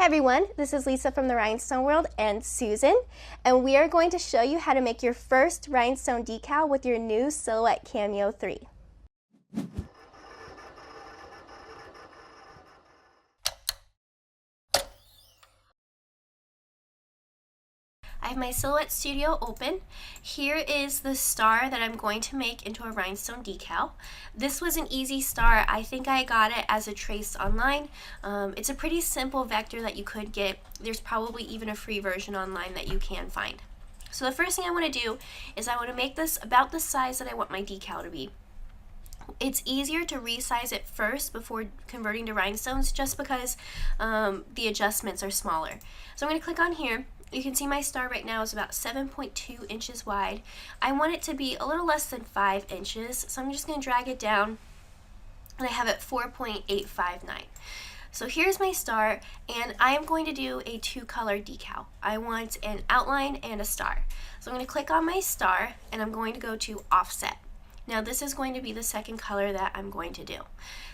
Hey everyone, this is Lisa from the Rhinestone World and Susan, and we are going to show you how to make your first rhinestone decal with your new Silhouette Cameo 3. I have my Silhouette Studio open. Here is the star that I'm going to make into a rhinestone decal. This was an easy star. I think I got it as a trace online. It's a pretty simple vector that you could get. There's probably even a free version online that you can find. So the first thing I want to do is I want to make this about the size that I want my decal to be. It's easier to resize it first before converting to rhinestones just because the adjustments are smaller. So I'm going to click on here. You can see my star right now is about 7.2 inches wide. I want it to be a little less than 5 inches, so I'm just going to drag it down, and I have it 4.859. So here's my star, and I am going to do a 2-color decal. I want an outline and a star. So I'm going to click on my star, and I'm going to go to Offset. Now this is going to be the second color that I'm going to do.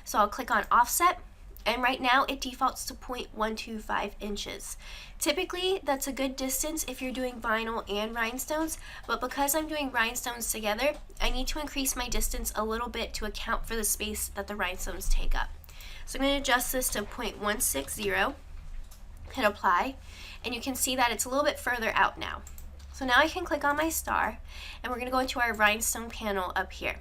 So I'll click on Offset, and right now it defaults to 0.125 inches. Typically that's a good distance if you're doing vinyl and rhinestones, but because I'm doing rhinestones together, I need to increase my distance a little bit to account for the space that the rhinestones take up. So I'm going to adjust this to 0.160, hit apply, and you can see that it's a little bit further out now. So now I can click on my star, and we're going to go into our rhinestone panel up here.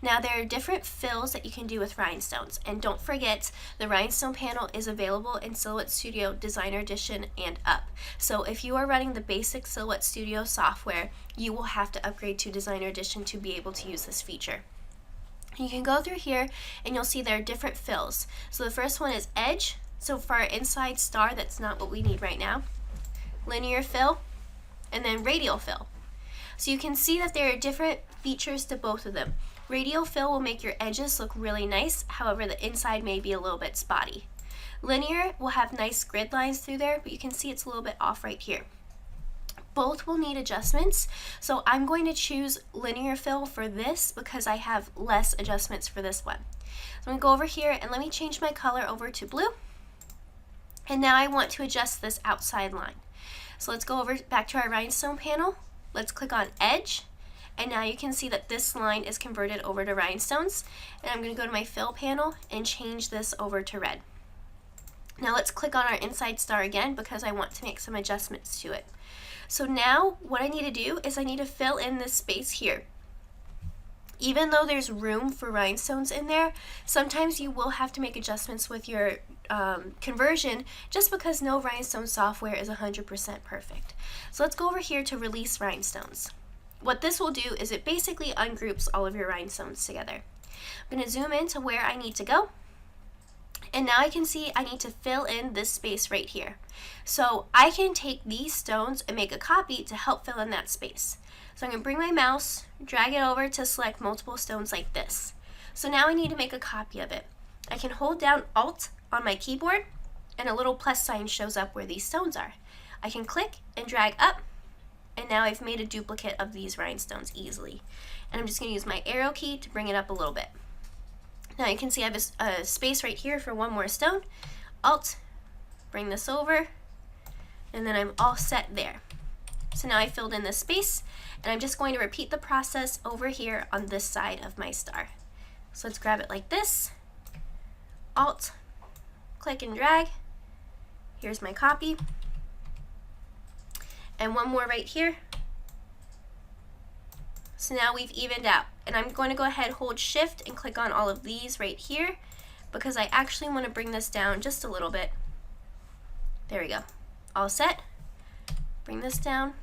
Now there are different fills that you can do with rhinestones, and don't forget the rhinestone panel is available in Silhouette Studio Designer Edition and up. So if you are running the basic Silhouette Studio software, you will have to upgrade to Designer Edition to be able to use this feature. You can go through here and you'll see there are different fills. So the first one is edge. So for our inside star, that's not what we need right now. Linear fill, and then radial fill. So you can see that there are different features to both of them. Radial fill will make your edges look really nice, however the inside may be a little bit spotty. Linear will have nice grid lines through there, but you can see it's a little bit off right here. Both will need adjustments, so I'm going to choose linear fill for this because I have less adjustments for this one. So I'm going to go over here and let me change my color over to blue. And now I want to adjust this outside line. So let's go over back to our rhinestone panel. Let's click on edge. And now you can see that this line is converted over to rhinestones. And I'm going to go to my fill panel and change this over to red. Now let's click on our inside star again because I want to make some adjustments to it. So now what I need to do is I need to fill in this space here. Even though there's room for rhinestones in there, sometimes you will have to make adjustments with your conversion just because no rhinestone software is 100% perfect. So let's go over here to release rhinestones. What this will do is it basically ungroups all of your rhinestones together. I'm going to zoom in to where I need to go. And now I can see I need to fill in this space right here. So I can take these stones and make a copy to help fill in that space. So I'm going to bring my mouse, drag it over to select multiple stones like this. So now I need to make a copy of it. I can hold down Alt on my keyboard and a little plus sign shows up where these stones are. I can click and drag up, and now I've made a duplicate of these rhinestones easily. And I'm just going to use my arrow key to bring it up a little bit. Now you can see I have a space right here for one more stone. Alt, bring this over, and then I'm all set there. So now I filled in this space, and I'm just going to repeat the process over here on this side of my star. So let's grab it like this. Alt, click and drag. Here's my copy. And one more right here. So now we've evened out. And I'm going to go ahead, hold shift, and click on all of these right here because I actually want to bring this down just a little bit. There we go. All set. Bring this down.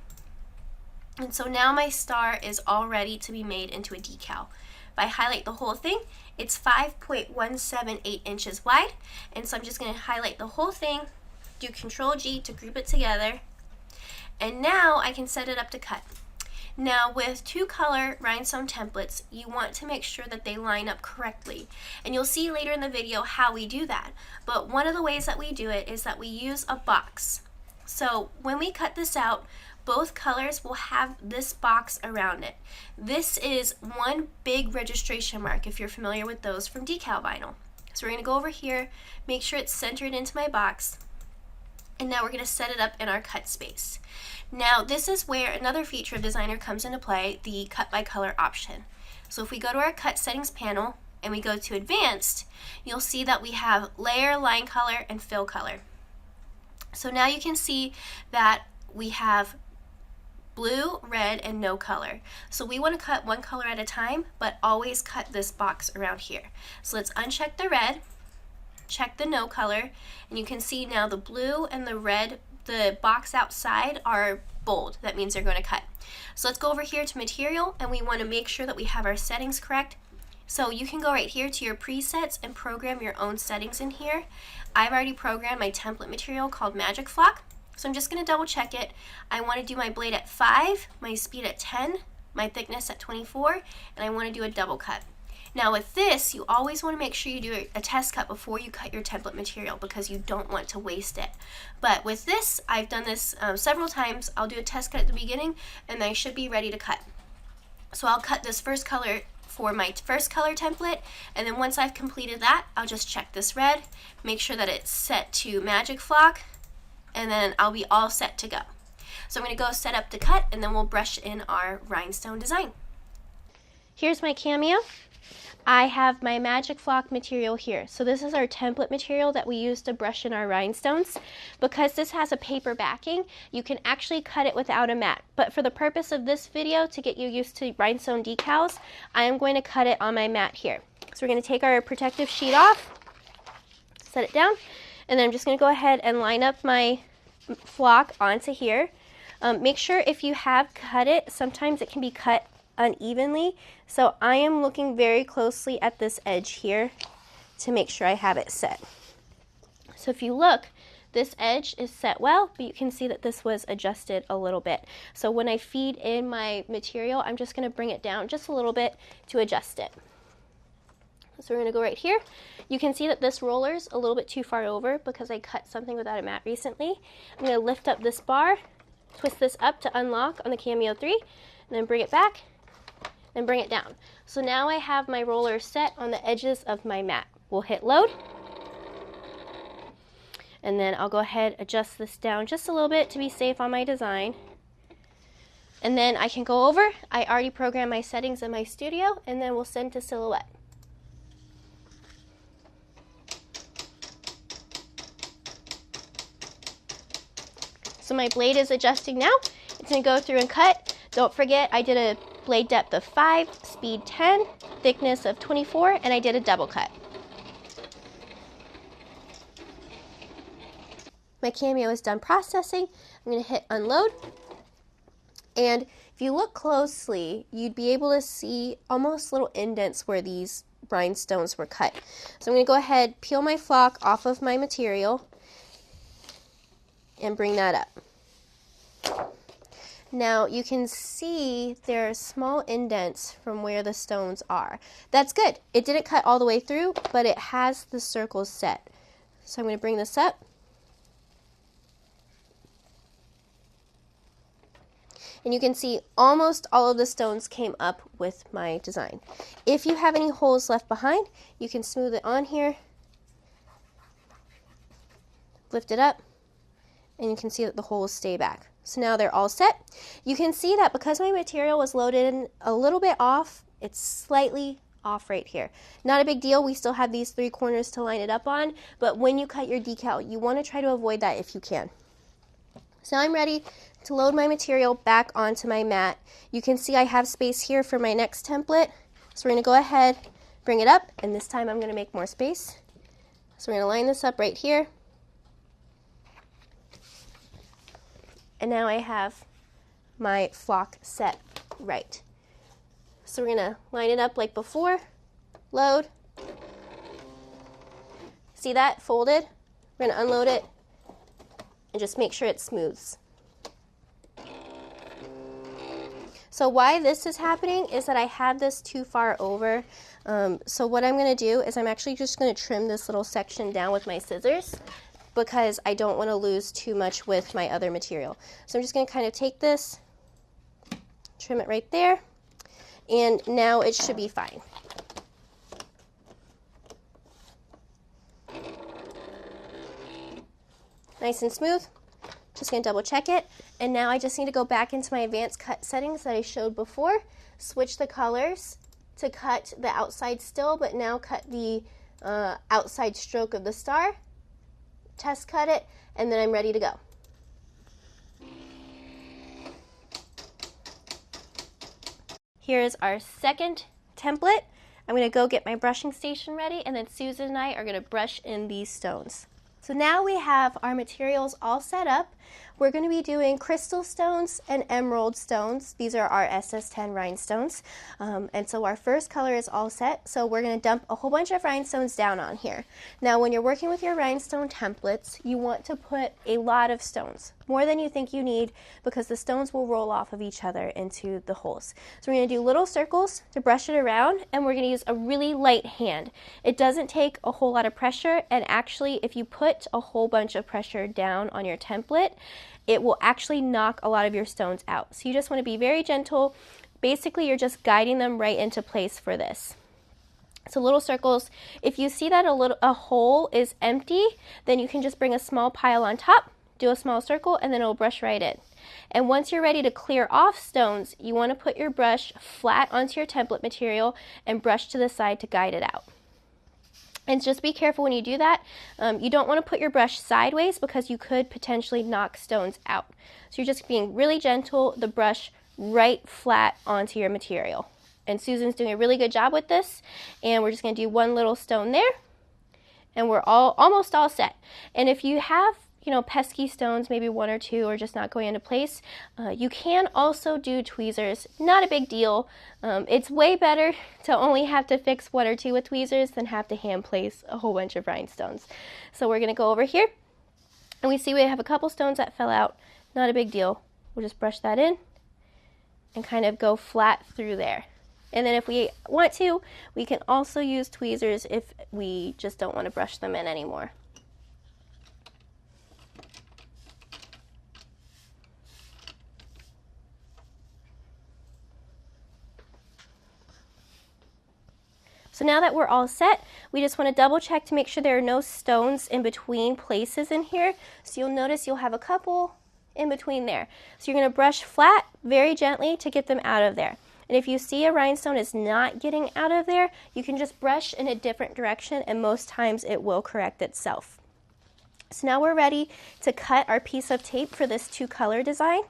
And so now my star is all ready to be made into a decal. If I highlight the whole thing, it's 5.178 inches wide. And so I'm just going to highlight the whole thing, do Control G to group it together. And now I can set it up to cut. Now with 2-color rhinestone templates, you want to make sure that they line up correctly. And you'll see later in the video how we do that. But one of the ways that we do it is that we use a box. So when we cut this out, both colors will have this box around it. This is one big registration mark if you're familiar with those from decal vinyl. So we're going to go over here, make sure it's centered into my box, And now we're going to set it up in our cut space. Now this is where another feature of Designer comes into play, the cut by color option. So if we go to our cut settings panel and we go to advanced, you'll see that we have layer, line color, and fill color. So now you can see that we have blue, red, and no color. So we want to cut one color at a time, but always cut this box around here. So let's uncheck the red, check the no color, and you can see now the blue and the red, the box outside, are bold. That means they're going to cut. So let's go over here to material, and we want to make sure that we have our settings correct. So you can go right here to your presets and program your own settings in here. I've already programmed my template material called Magic Flock. So I'm just going to double check it. I want to do my blade at 5, my speed at 10, my thickness at 24, and I want to do a double cut. Now with this, you always want to make sure you do a test cut before you cut your template material because you don't want to waste it. But with this, I've done this several times. I'll do a test cut at the beginning and I should be ready to cut. So I'll cut this first color for my first color template, and then once I've completed that, I'll just check this red, make sure that it's set to Magic Flock, and then I'll be all set to go. So I'm going to go set up the cut and then we'll brush in our rhinestone design. Here's my Cameo. I have my Magic Flock material here. So this is our template material that we use to brush in our rhinestones. Because this has a paper backing, you can actually cut it without a mat. But for the purpose of this video, to get you used to rhinestone decals, I am going to cut it on my mat here. So we're going to take our protective sheet off, set it down, and then I'm just going to go ahead and line up my flock onto here. Make sure if you have cut it, sometimes it can be cut unevenly, so I am looking very closely at this edge here to make sure I have it set. So if you look, this edge is set well, but you can see that this was adjusted a little bit. So when I feed in my material, I'm just going to bring it down just a little bit to adjust it. So we're going to go right here. You can see that this roller's a little bit too far over because I cut something without a mat recently. I'm going to lift up this bar, twist this up to unlock on the Cameo 3, and then bring it back and bring it down. So now I have my roller set on the edges of my mat. We'll hit load, and then I'll go ahead adjust this down just a little bit to be safe on my design. And then I can go over. I already programmed my settings in my studio, and then we'll send to silhouette. So my blade is adjusting now. It's going to go through and cut. Don't forget, I did a blade depth of 5, speed 10, thickness of 24, and I did a double cut. My Cameo is done processing. I'm going to hit unload. And if you look closely, you'd be able to see almost little indents where these rhinestones were cut. So I'm going to go ahead, peel my flock off of my material, and bring that up. Now you can see there are small indents from where the stones are. That's good. It didn't cut all the way through, but it has the circles set. So I'm going to bring this up. And you can see almost all of the stones came up with my design. If you have any holes left behind, you can smooth it on here, lift it up, and you can see that the holes stay back. So now they're all set. You can see that because my material was loaded in a little bit off, it's slightly off right here. Not a big deal, we still have these 3 corners to line it up on, but when you cut your decal, you want to try to avoid that if you can. So now I'm ready to load my material back onto my mat. You can see I have space here for my next template. So we're going to go ahead, bring it up, and this time I'm going to make more space. So we're going to line this up right here. And now I have my flock set right. So we're going to line it up like before, load. See that folded? We're going to unload it and just make sure it smooths. So why this is happening is that I had this too far over. So what I'm going to do is I'm actually just going to trim this little section down with my scissors, because I don't want to lose too much with my other material. So I'm just going to kind of take this, trim it right there, and now it should be fine. nice and smooth. Just going to double check it. And now I just need to go back into my advanced cut settings that I showed before, switch the colors to cut the outside still, but now cut the outside stroke of the star, test cut it, and then I'm ready to go. Here's our second template. I'm going to go get my brushing station ready, and then Susan and I are going to brush in these stones. So now we have our materials all set up. We're going to be doing crystal stones and emerald stones. These are our SS10 rhinestones. And so our first color is all set. So we're going to dump a whole bunch of rhinestones down on here. Now when you're working with your rhinestone templates, you want to put a lot of stones, more than you think you need, because the stones will roll off of each other into the holes. So we're going to do little circles to brush it around, and we're going to use a really light hand. It doesn't take a whole lot of pressure, and actually if you put a whole bunch of pressure down on your template, it will actually knock a lot of your stones out. So you just want to be very gentle. Basically, you're just guiding them right into place for this. So little circles. If you see that a hole is empty, then you can just bring a small pile on top, do a small circle, and then it'll brush right in. And once you're ready to clear off stones, you want to put your brush flat onto your template material and brush to the side to guide it out. And just be careful when you do that. You don't want to put your brush sideways because you could potentially knock stones out. So you're just being really gentle, the brush right flat onto your material. And Susan's doing a really good job with this. And we're just going to do one little stone there. And we're almost all set. And if you have, pesky stones, maybe one or two, or just not going into place, you can also do tweezers. Not a big deal. It's way better to only have to fix one or two with tweezers than have to hand place a whole bunch of rhinestones. So we're going to go over here, and we see we have a couple stones that fell out. Not a big deal. We'll just brush that in and kind of go flat through there. And then if we want to, we can also use tweezers if we just don't want to brush them in anymore. So now that we're all set, we just want to double check to make sure there are no stones in between places in here. So you'll notice you'll have a couple in between there. So you're going to brush flat very gently to get them out of there. And if you see a rhinestone is not getting out of there, you can just brush in a different direction, and most times it will correct itself. So now we're ready to cut our piece of tape for this 2-color design.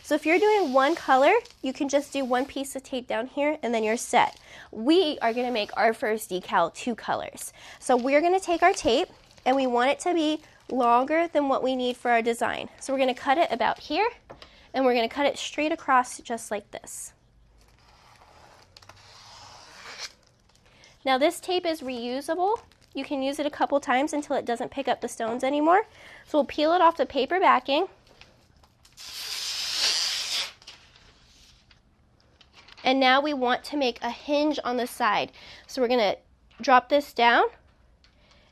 So if you're doing one color, you can just do one piece of tape down here and then you're set. We are going to make our first decal 2 colors. So we're going to take our tape, and we want it to be longer than what we need for our design. So we're going to cut it about here, and we're going to cut it straight across just like this. Now this tape is reusable. You can use it a couple times until it doesn't pick up the stones anymore. So we'll peel it off the paper backing. And now we want to make a hinge on the side. So we're going to drop this down.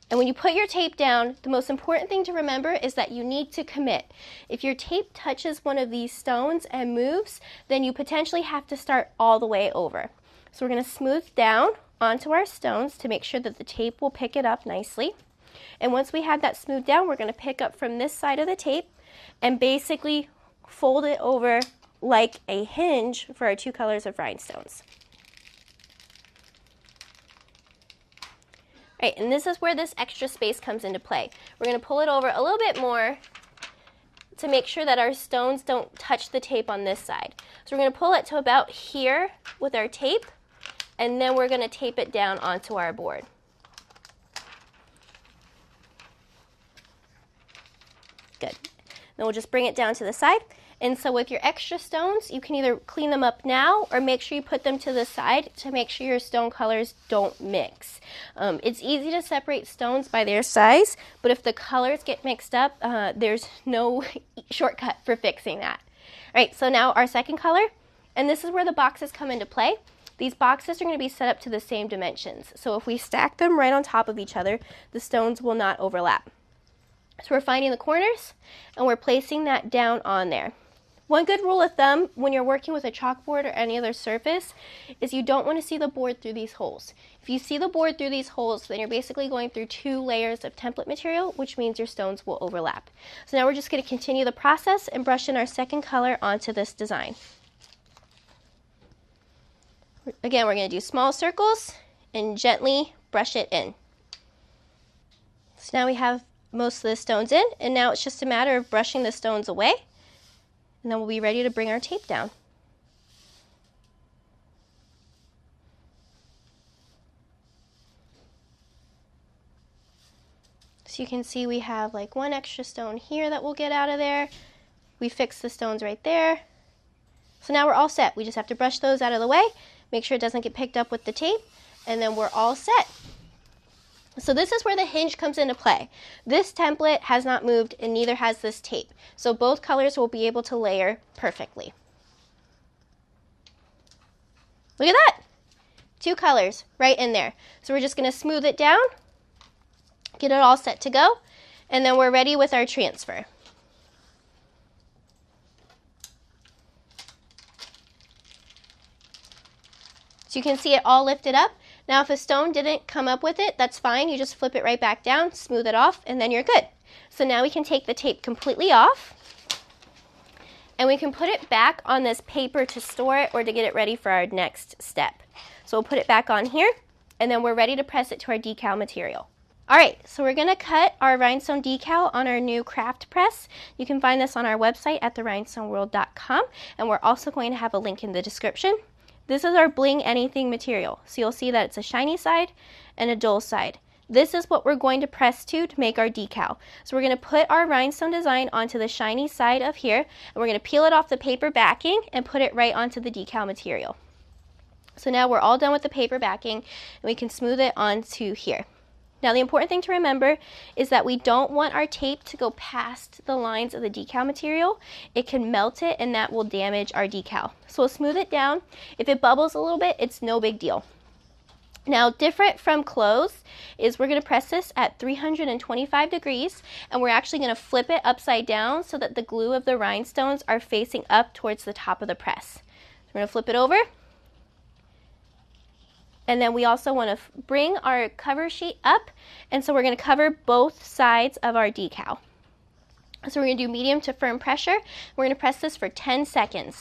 And when you put your tape down, the most important thing to remember is that you need to commit. If your tape touches one of these stones and moves, then you potentially have to start all the way over. So we're going to smooth down onto our stones to make sure that the tape will pick it up nicely. And once we have that smoothed down, we're going to pick up from this side of the tape and basically fold it over like a hinge for our 2 colors of rhinestones. Right, and this is where this extra space comes into play. We're going to pull it over a little bit more to make sure that our stones don't touch the tape on this side. So we're going to pull it to about here with our tape, and then we're going to tape it down onto our board. Good. Then we'll just bring it down to the side. And so with your extra stones, you can either clean them up now or make sure you put them to the side to make sure your stone colors don't mix. It's easy to separate stones by their size, but if the colors get mixed up, there's no shortcut for fixing that. All right, so now our second color, and this is where the boxes come into play. These boxes are going to be set up to the same dimensions. So if we stack them right on top of each other, the stones will not overlap. So we're finding the corners, and we're placing that down on there. One good rule of thumb when you're working with a chalkboard or any other surface is you don't want to see the board through these holes. If you see the board through these holes, then you're basically going through 2 layers of template material, which means your stones will overlap. So now we're just going to continue the process and brush in our second color onto this design. Again, we're going to do small circles and gently brush it in. So now we have most of the stones in, and now it's just a matter of brushing the stones away. And then we'll be ready to bring our tape down. So you can see we have like 1 extra stone here that we'll get out of there. We fixed the stones right there. So now we're all set. We just have to brush those out of the way, make sure it doesn't get picked up with the tape, and then we're all set. So this is where the hinge comes into play. This template has not moved and neither has this tape. So both colors will be able to layer perfectly. Look at that! 2 colors right in there. So we're just going to smooth it down, get it all set to go, and then we're ready with our transfer. So you can see it all lifted up. Now if a stone didn't come up with it, that's fine. You just flip it right back down, smooth it off, and then you're good. So now we can take the tape completely off, and we can put it back on this paper to store it or to get it ready for our next step. So we'll put it back on here, and then we're ready to press it to our decal material. All right, so we're gonna cut our rhinestone decal on our new craft press. You can find this on our website at therhinestoneworld.com, and we're also going to have a link in the description. This is our bling anything material. So you'll see that it's a shiny side and a dull side. This is what we're going to press to make our decal. So we're going to put our rhinestone design onto the shiny side of here, and we're going to peel it off the paper backing and put it right onto the decal material. So now we're all done with the paper backing, and we can smooth it onto here. Now the important thing to remember is that we don't want our tape to go past the lines of the decal material. It can melt it and that will damage our decal. So we'll smooth it down. If it bubbles a little bit, it's no big deal. Now different from clothes is we're going to press this at 325 degrees, and we're actually going to flip it upside down so that the glue of the rhinestones are facing up towards the top of the press. So we're going to flip it over. And then we also want to bring our cover sheet up, and so we're going to cover both sides of our decal. So we're going to do medium to firm pressure. We're going to press this for 10 seconds.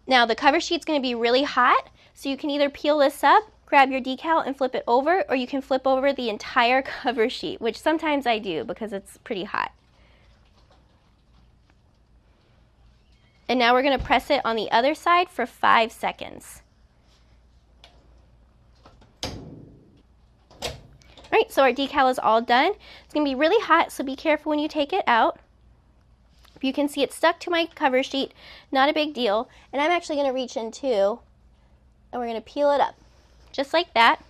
Now the cover sheet's going to be really hot, so you can either peel this up, grab your decal and flip it over, or you can flip over the entire cover sheet, which sometimes I do because it's pretty hot. And now we're going to press it on the other side for 5 seconds. All right, so our decal is all done. It's going to be really hot, so be careful when you take it out. You can see it's stuck to my cover sheet, not a big deal. And I'm actually going to reach in too, and we're going to peel it up, just like that.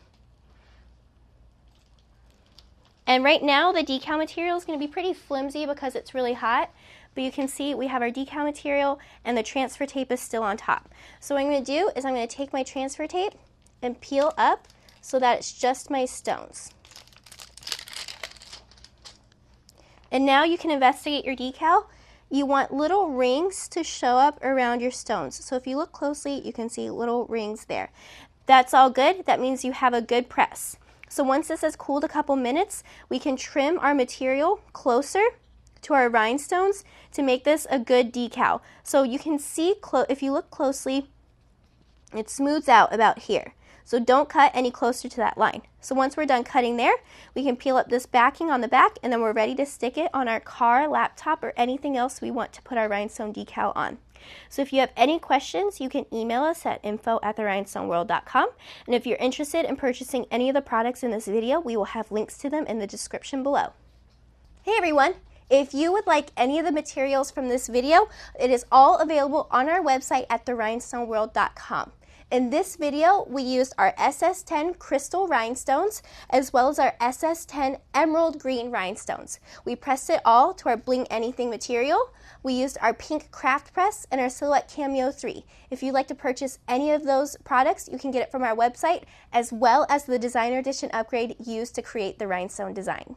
And right now the decal material is going to be pretty flimsy because it's really hot. But you can see we have our decal material and the transfer tape is still on top. So what I'm going to do is I'm going to take my transfer tape and peel up so that it's just my stones. And now you can investigate your decal. You want little rings to show up around your stones. So if you look closely, you can see little rings there. That's all good. That means you have a good press. So once this has cooled a couple minutes, we can trim our material closer to our rhinestones to make this a good decal. So you can see, if you look closely, it smooths out about here. So don't cut any closer to that line. So once we're done cutting there, we can peel up this backing on the back, and then we're ready to stick it on our car, laptop, or anything else we want to put our rhinestone decal on. So if you have any questions, you can email us at info@therhinestoneworld.com. And if you're interested in purchasing any of the products in this video, we will have links to them in the description below. Hey everyone! If you would like any of the materials from this video, it is all available on our website at therhinestoneworld.com. In this video, we used our SS10 crystal rhinestones as well as our SS10 emerald green rhinestones. We pressed it all to our bling anything material. We used our pink craft press and our Silhouette Cameo 3. If you'd like to purchase any of those products, you can get it from our website as well as the designer edition upgrade used to create the rhinestone design.